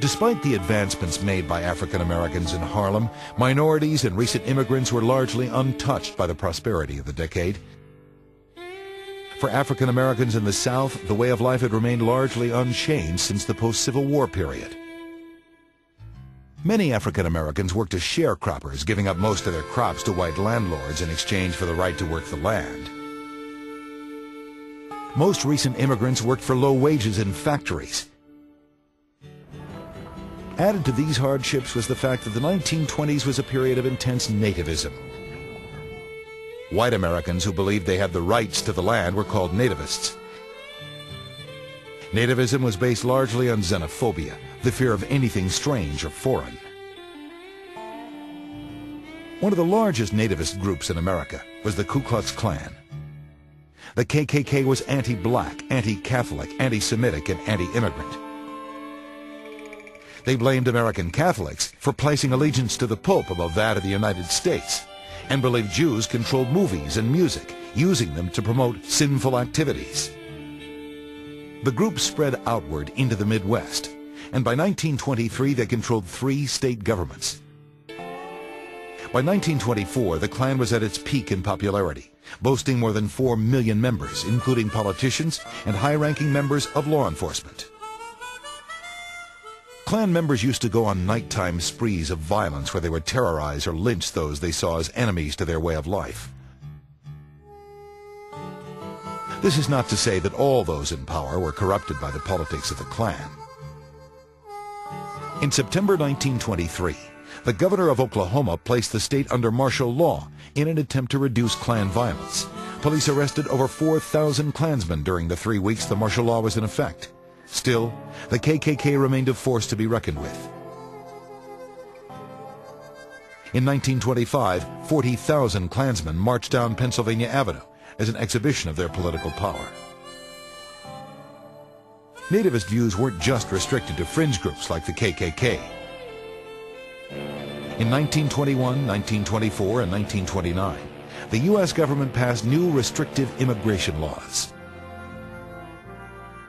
Despite the advancements made by African Americans in Harlem, minorities and recent immigrants were largely untouched by the prosperity of the decade. For African Americans in the South, the way of life had remained largely unchanged since the post-Civil War period. Many African Americans worked as sharecroppers, giving up most of their crops to white landlords in exchange for the right to work the land. Most recent immigrants worked for low wages in factories. Added to these hardships was the fact that the 1920s was a period of intense nativism. White Americans who believed they had the rights to the land were called nativists. Nativism was based largely on xenophobia, the fear of anything strange or foreign. One of the largest nativist groups in America was the Ku Klux Klan. The KKK was anti-black, anti-Catholic, anti-Semitic, and anti-immigrant. They blamed American Catholics for placing allegiance to the Pope above that of the United States, and believed Jews controlled movies and music, using them to promote sinful activities. The group spread outward into the Midwest, and by 1923 they controlled 3 state governments. By 1924, the Klan was at its peak in popularity, boasting more than 4 million members, including politicians and high-ranking members of law enforcement. Klan members used to go on nighttime sprees of violence where they would terrorize or lynch those they saw as enemies to their way of life. This is not to say that all those in power were corrupted by the politics of the Klan. In September 1923, the governor of Oklahoma placed the state under martial law in an attempt to reduce Klan violence. Police arrested over 4,000 Klansmen during the 3 weeks the martial law was in effect. Still, the KKK remained a force to be reckoned with. In 1925, 40,000 Klansmen marched down Pennsylvania Avenue as an exhibition of their political power. Nativist views weren't just restricted to fringe groups like the KKK. In 1921, 1924, and 1929, the U.S. government passed new restrictive immigration laws.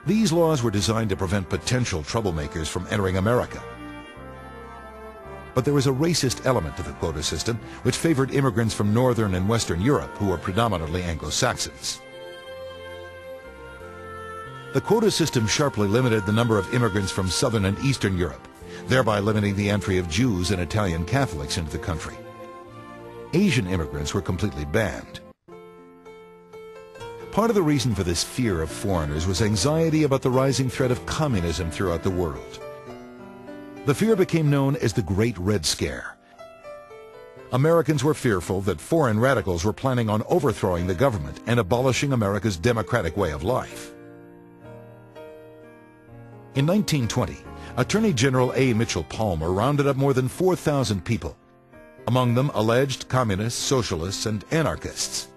These laws were designed to prevent potential troublemakers from entering America. But there was a racist element to the quota system which favored immigrants from Northern and Western Europe who were predominantly Anglo-Saxons. The quota system sharply limited the number of immigrants from Southern and Eastern Europe, thereby limiting the entry of Jews and Italian Catholics into the country. Asian immigrants were completely banned. Part of the reason for this fear of foreigners was anxiety about the rising threat of communism throughout the world. The fear became known as the Great Red Scare. Americans were fearful that foreign radicals were planning on overthrowing the government and abolishing America's democratic way of life. In 1920, Attorney General A. Mitchell Palmer rounded up more than 4,000 people, among them alleged communists, socialists, and anarchists.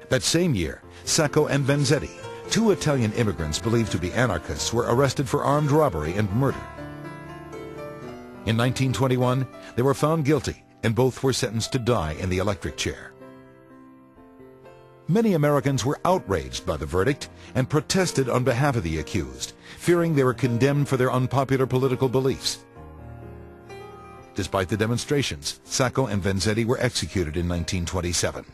That same year, Sacco and Vanzetti, 2 Italian immigrants believed to be anarchists, were arrested for armed robbery and murder. In 1921, they were found guilty, and both were sentenced to die in the electric chair. Many Americans were outraged by the verdict and protested on behalf of the accused, fearing they were condemned for their unpopular political beliefs. Despite the demonstrations, Sacco and Vanzetti were executed in 1927.